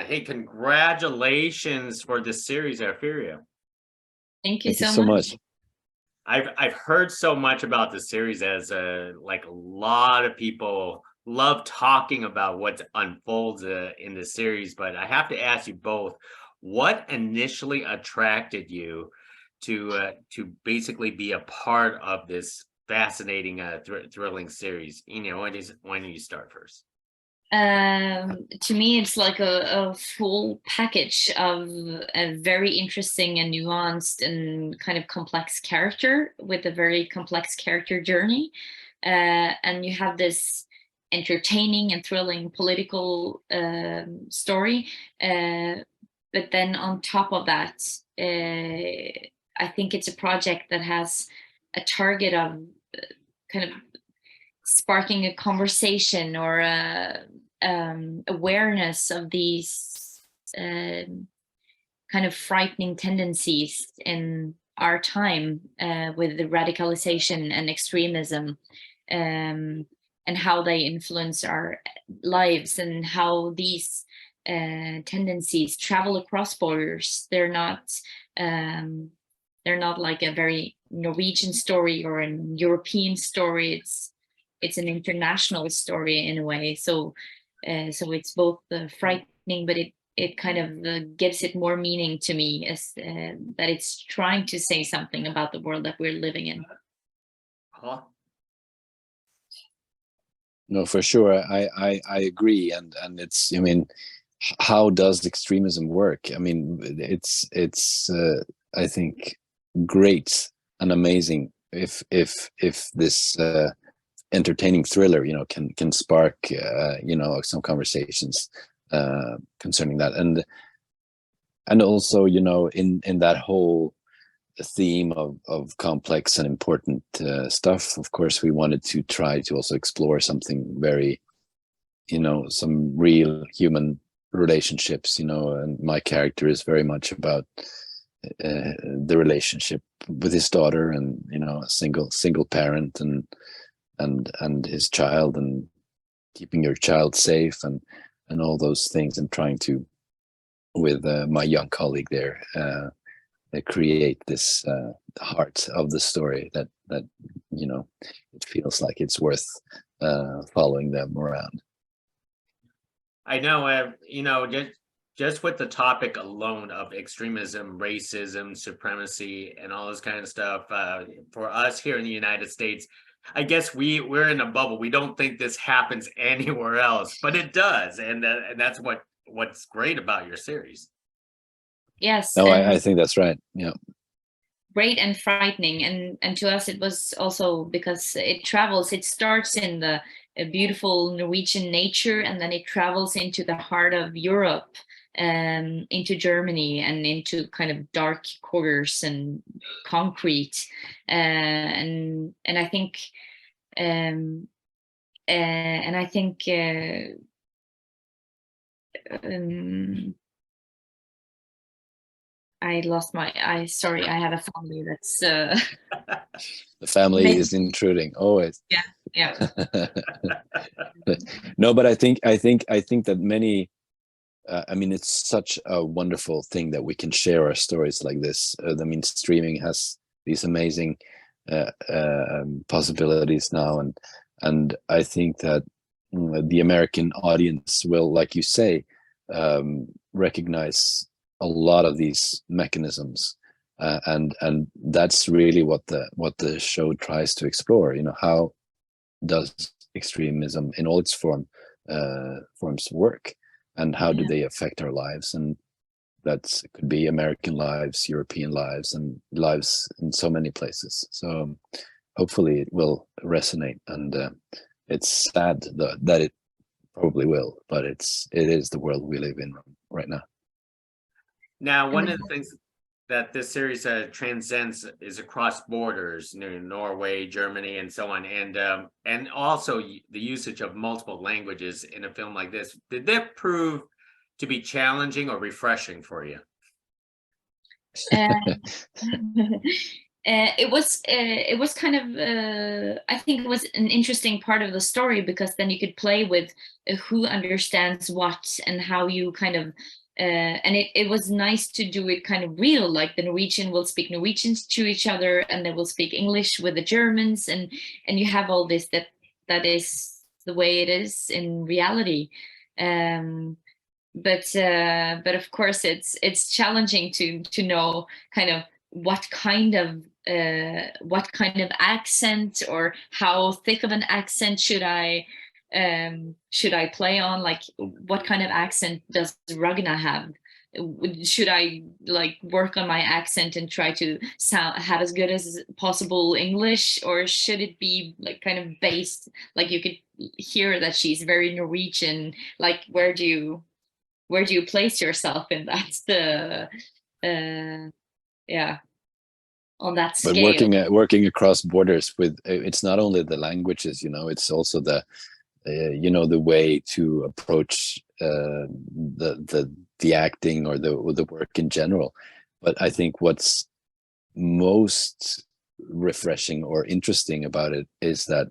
Hey, congratulations for this series at Furia. Thank you Thank you so so much. much. I've heard so much about the series as like a lot of people love talking about what unfolds in the series, but I have to ask you both, what initially attracted you to basically be a part of this fascinating thrilling series? Why don't you start first? To me, it's like a full package of a very interesting and nuanced and kind of complex character with a very complex character journey. And you have this entertaining and thrilling political story. But then on top of that, I think it's a project that has a target of kind of sparking a conversation or awareness of these kind of frightening tendencies in our time with the radicalization and extremism, and how they influence our lives, and how these tendencies travel across borders. They're not like a very Norwegian story or an European story. It's an international story in a way. So it's both frightening, but it kind of gives it more meaning to me, as that it's trying to say something about the world that we're living in. Huh? No, for sure. I agree. And it's, I mean, how does extremism work? I mean, it's I think great and amazing if this entertaining thriller, can spark some conversations concerning that, and also, in that whole theme of complex and important stuff. Of course, we wanted to try to also explore something very, some real human relationships, and my character is very much about the relationship with his daughter, and a single parent, and his child, and keeping your child safe, and all those things, and trying to, with my young colleague there, create this heart of the story that it feels like it's worth following them around. I know, just with the topic alone of extremism, racism, supremacy, and all this kind of stuff, for us here in the United States, I guess we're in a bubble. We don't think this happens anywhere else, but it does, and that's what's great about your series. Yes. No, I think that's right. Yeah. Great and frightening, and to us it was also because it travels. It starts in the beautiful Norwegian nature, and then it travels into the heart of Europe, into Germany, and into kind of dark quarters and concrete, and I think um, and I think I lost sorry, I have a family that's The family is intruding always. yeah. No, but I think that many, I mean, it's such a wonderful thing that we can share our stories like this. I mean, streaming has these amazing possibilities now, and I think that the American audience will, like you say, recognize a lot of these mechanisms, and that's really what the show tries to explore. How does extremism in all its forms work, and how do they affect our lives? And that could be American lives, European lives, and lives in so many places. So hopefully it will resonate, and it's sad that it probably will, but it is the world we live in right now. Now, one of the things that this series transcends is across borders, Norway, Germany, and so on, and also the usage of multiple languages in a film like this. Did that prove to be challenging or refreshing for you? It was kind of I think it was an interesting part of the story, because then you could play with who understands what and how you kind of and it was nice to do it kind of real, like the Norwegian will speak Norwegian to each other and they will speak English with the Germans, and you have all this that is the way it is in reality. um but of course it's challenging to know kind of what kind of accent, or how thick of an accent should I play on, like what kind of accent does Ragna have? Should I like work on my accent and try to have as good as possible English, or should it be like kind of based, like you could hear that she's very Norwegian? Like where do you place yourself in that, yeah, on that But scale? working across borders with, it's not only the languages, you know, it's also the you know, the way to approach the acting or the work in general. But I think what's most refreshing or interesting about it is that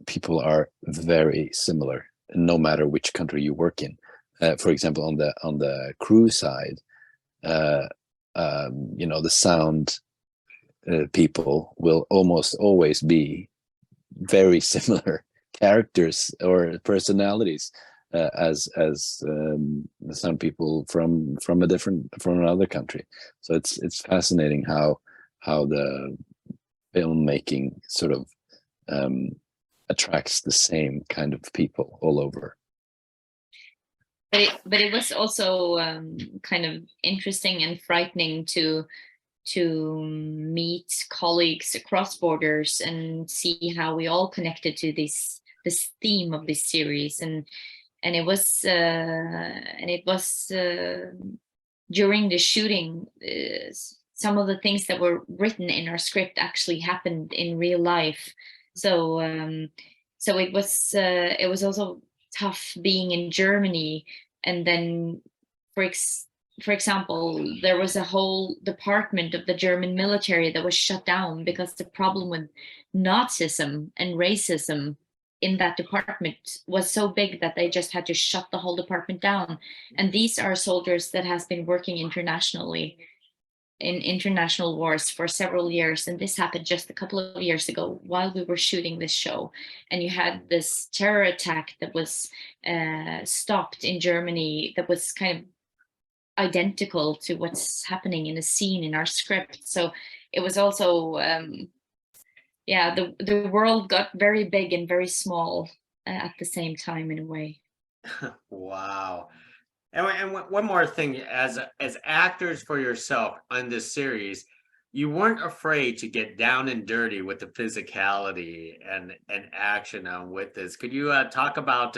people are very similar, no matter which country you work in. For example, on the crew side, you know, the sound people will almost always be very similar characters or personalities as some people from another country. So it's fascinating how the filmmaking sort of attracts the same kind of people all over. But it was also kind of interesting and frightening to meet colleagues across borders and see how we all connected to this theme of this series. And it was during the shooting, some of the things that were written in our script actually happened in real life. So it was also tough being in Germany, and then for example, there was a whole department of the German military that was shut down because the problem with Nazism and racism in that department was so big that they just had to shut the whole department down. And these are soldiers that has been working internationally in international wars for several years, and this happened just a couple of years ago while we were shooting this show. And you had this terror attack that was stopped in Germany, that was kind of identical to what's happening in a scene in our script. So it was also yeah, the world got very big and very small at the same time, in a way. Wow. And one more thing, as actors for yourself on this series, you weren't afraid to get down and dirty with the physicality and action with this. Could you talk about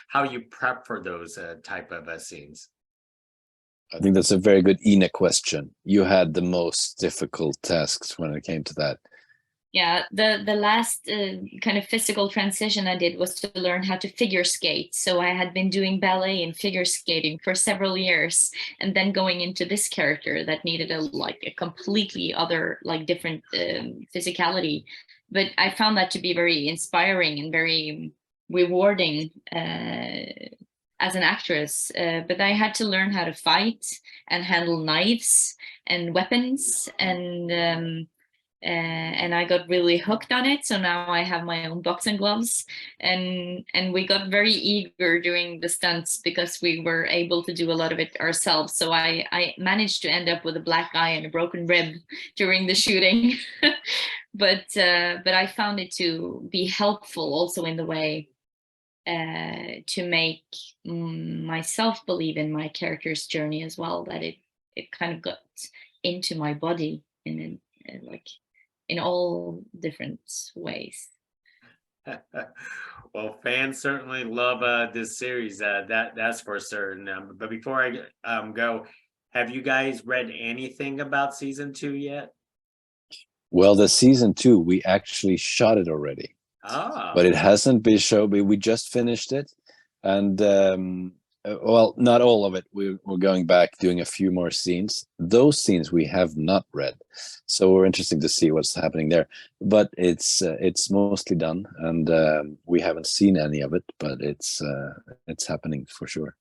how you prep for those type of scenes? I think that's a very good Ine question. You had the most difficult tasks when it came to that. Yeah, the last kind of physical transition I did was to learn how to figure skate. So I had been doing ballet and figure skating for several years, and then going into this character that needed a completely other, like different physicality. But I found that to be very inspiring and very rewarding as an actress. But I had to learn how to fight and handle knives and weapons, and I got really hooked on it. So now I have my own boxing gloves, and we got very eager doing the stunts because we were able to do a lot of it ourselves. So I managed to end up with a black eye and a broken rib during the shooting. but I found it to be helpful also in the way to make myself believe in my character's journey as well, that it kind of got into my body in like in all different ways. Well, fans certainly love this series. That's for certain. But before I go, have you guys read anything about season 2 yet? Well, the season 2, we actually shot it already. Oh. But it hasn't been shown. We just finished it, and well, not all of it. We're going back, doing a few more scenes. Those scenes we have not read, so we're interested to see what's happening there. But it's mostly done, and we haven't seen any of it, but it's happening for sure.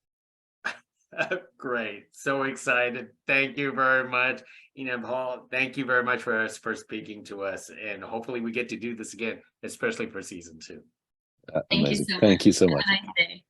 Great, so excited. Thank you very much, Ine and Paul. Thank you very much for speaking to us, and hopefully we get to do this again, especially for season 2. Thank you Amazing. so Thank much. you so Have much. a nice day.